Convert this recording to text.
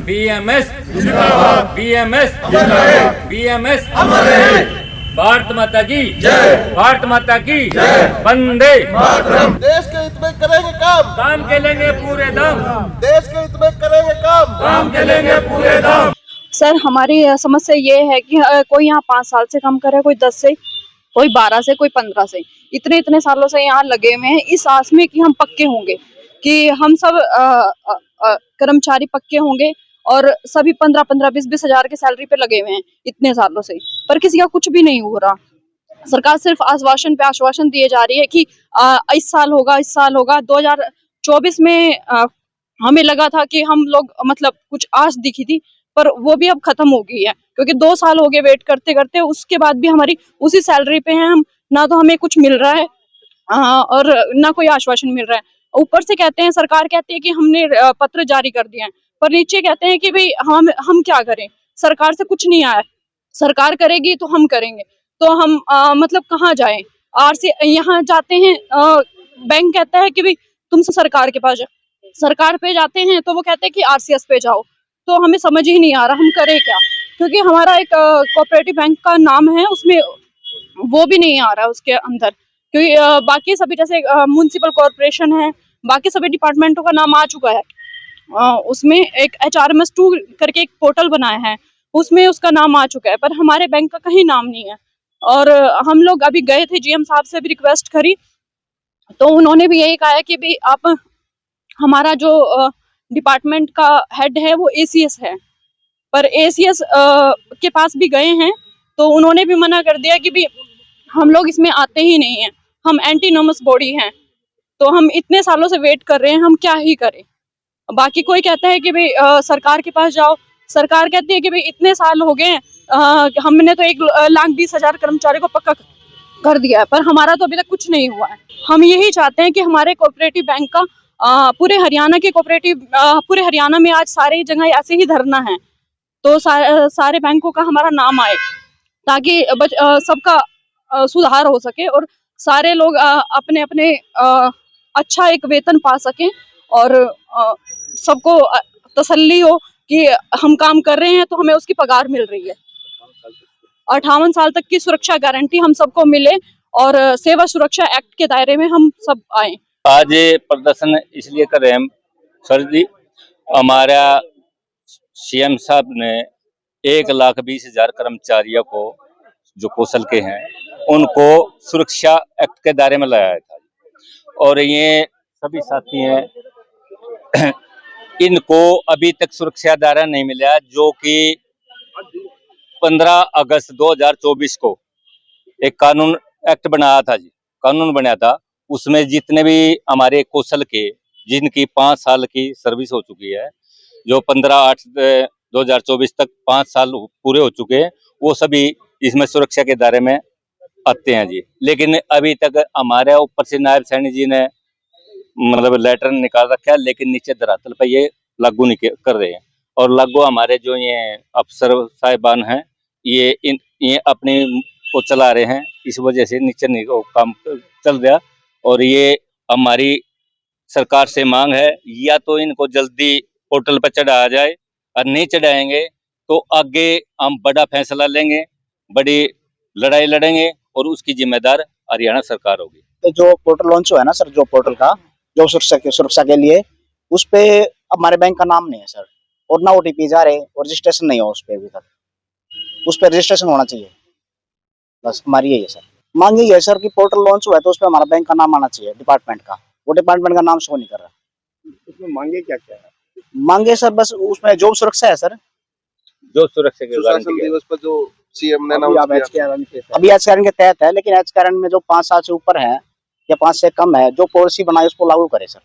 BMS जिंदाबाद, BMS अमर रहे, BMS अमर रहे, भारत माता की जय, भारत माता की जय, वंदे मातरम। देश के हित में करेंगे काम के लेंगे पूरे दम देश के हित में करेंगे काम के लेंगे पूरे दम। सर हमारी समस्या ये है कि कोई यहाँ 5 साल से काम कर रहा है, कोई 10 से, कोई 12 से, कोई 15 से, इतने सालों से यहाँ लगे हुए हैं इस आस में कि हम पक्के होंगे, कि हम सब कर्मचारी पक्के होंगे और सभी 15-15, 20-20 हजार के सैलरी पे लगे हुए हैं इतने सालों से, पर किसी का कुछ भी नहीं हो रहा। सरकार सिर्फ आश्वासन पे आश्वासन दिए जा रही है कि इस साल होगा, इस साल होगा। 2024 में हमें लगा था कि हम लोग मतलब कुछ आस दिखी थी, पर वो भी अब खत्म हो गई है, क्योंकि 2 साल हो गए वेट करते करते, उसके बाद भी हमारी उसी सैलरी पे हैं हम, ना तो हमें कुछ मिल रहा है और ना कोई आश्वासन मिल रहा है। ऊपर से कहते हैं, सरकार कहती है कि हमने पत्र जारी कर दिए हैं, पर नीचे कहते हैं कि भाई हम क्या करें, सरकार से कुछ नहीं आया, सरकार करेगी तो हम करेंगे, तो हम मतलब कहाँ जाएं? आरसी यहाँ जाते हैं, बैंक कहता है कि भाई तुम सरकार के पास जाओ, सरकार पे जाते हैं तो वो कहते हैं कि आरसीएस पे जाओ, तो हमें समझ ही नहीं आ रहा हम करें क्या, क्योंकि हमारा एक कोऑपरेटिव बैंक का नाम है, उसमें वो भी नहीं आ रहा उसके अंदर, क्योंकि बाकी सभी जैसे म्युनिसिपल कॉर्पोरेशन है, बाकी सभी डिपार्टमेंटों का नाम आ चुका है। उसमें एक HRMS2 करके एक पोर्टल बनाया है, उसमें उसका नाम आ चुका है, पर हमारे बैंक का कहीं नाम नहीं है। और हम लोग अभी गए थे, GM साहब से भी रिक्वेस्ट करी, तो उन्होंने भी यही कहा है कि भाई आप, हमारा जो डिपार्टमेंट का हेड है वो ACS है, पर ACS के पास भी गए हैं तो उन्होंने भी मना कर दिया कि भाई हम लोग इसमें आते ही नहीं हैं, हम एंटीनोमस बॉडी हैं, तो हम इतने सालों से वेट कर रहे हैं, हम क्या ही करें। बाकी कोई कहता है कि भाई सरकार के पास जाओ, सरकार कहती है कि भाई इतने साल हो गए, हमने तो 1,20,000 कर्मचारी को पक्का कर दिया है, पर हमारा तो अभी तक कुछ नहीं हुआ है। हम यही चाहते हैं कि हमारे कोऑपरेटिव बैंक का पूरे हरियाणा के कोऑपरेटिव, पूरे हरियाणा में आज सारी जगह ऐसे ही धरना है, तो सारे बैंकों का हमारा नाम आए, ताकि सबका सुधार हो सके और सारे लोग अपने अपने अच्छा एक वेतन पा सकें, और सबको तसल्ली हो कि हम काम कर रहे हैं तो हमें उसकी पगार मिल रही है। 58 साल तक की सुरक्षा गारंटी हम सबको मिले और सेवा सुरक्षा एक्ट के दायरे में हम सब आए। आज ये प्रदर्शन इसलिए कर रहे हैं सर जी, हमारा CM साहब ने 1,20,000 कर्मचारियों को जो कौशल के हैं उनको सुरक्षा एक्ट के दायरे में लाया था, और ये सभी साथी हैं इनको अभी तक सुरक्षा दायरा नहीं मिला, जो कि 15 अगस्त 2024 को एक कानून एक्ट बनाया था जी, कानून बनाया था, उसमें जितने भी हमारे कौशल के जिनकी 5 साल की सर्विस हो चुकी है, जो 15/8/2024 तक 5 साल पूरे हो चुके हैं, वो सभी इसमें सुरक्षा के दायरे में आते हैं जी। लेकिन अभी तक हमारे ऊपर से नायब सैनी जी ने मतलब लेटर निकाल रखा है, लेकिन नीचे धरातल पर ये लागू नहीं कर रहे हैं, और लागू हमारे जो ये अफसर साहिबान हैं ये अपने को चला रहे हैं, इस वजह से नीचे नहीं काम चल रहा। और ये हमारी सरकार से मांग है, या तो इनको जल्दी पोर्टल पर चढ़ाया जाए, और नहीं चढ़ाएंगे तो आगे हम बड़ा फैसला लेंगे, बड़ी लड़ाई लड़ेंगे, और उसकी जिम्मेदार हरियाणा सरकार होगी। तो जो पोर्टल लॉन्च हुआ है ना सर, जो पोर्टल का जो सुरक्षा के लिए, उस पे हमारे बैंक का नाम नहीं है सर, और ना OTP जा रहे, और रजिस्ट्रेशन नहीं हो उस पे अभी तक, उस पे रजिस्ट्रेशन होना चाहिए, बस हमारी यही है सर। मांग यही है सर कि पोर्टल लॉन्च हुआ है तो उस पे हमारा बैंक का नाम आना चाहिए डिपार्टमेंट का, वो डिपार्टमेंट का नाम शो नहीं कर रहा। उसमें मांगे क्या क्या है? मांगे सर बस उसमें जॉब सुरक्षा है सर, जो सुरक्षा के सुशासन दिवस पर जो CM ने अभी HCRN के तहत है, लेकिन HCRN में जो 5 साल से ऊपर है या 5 से कम है, जो पॉलिसी बनाई उसको लागू करे सर।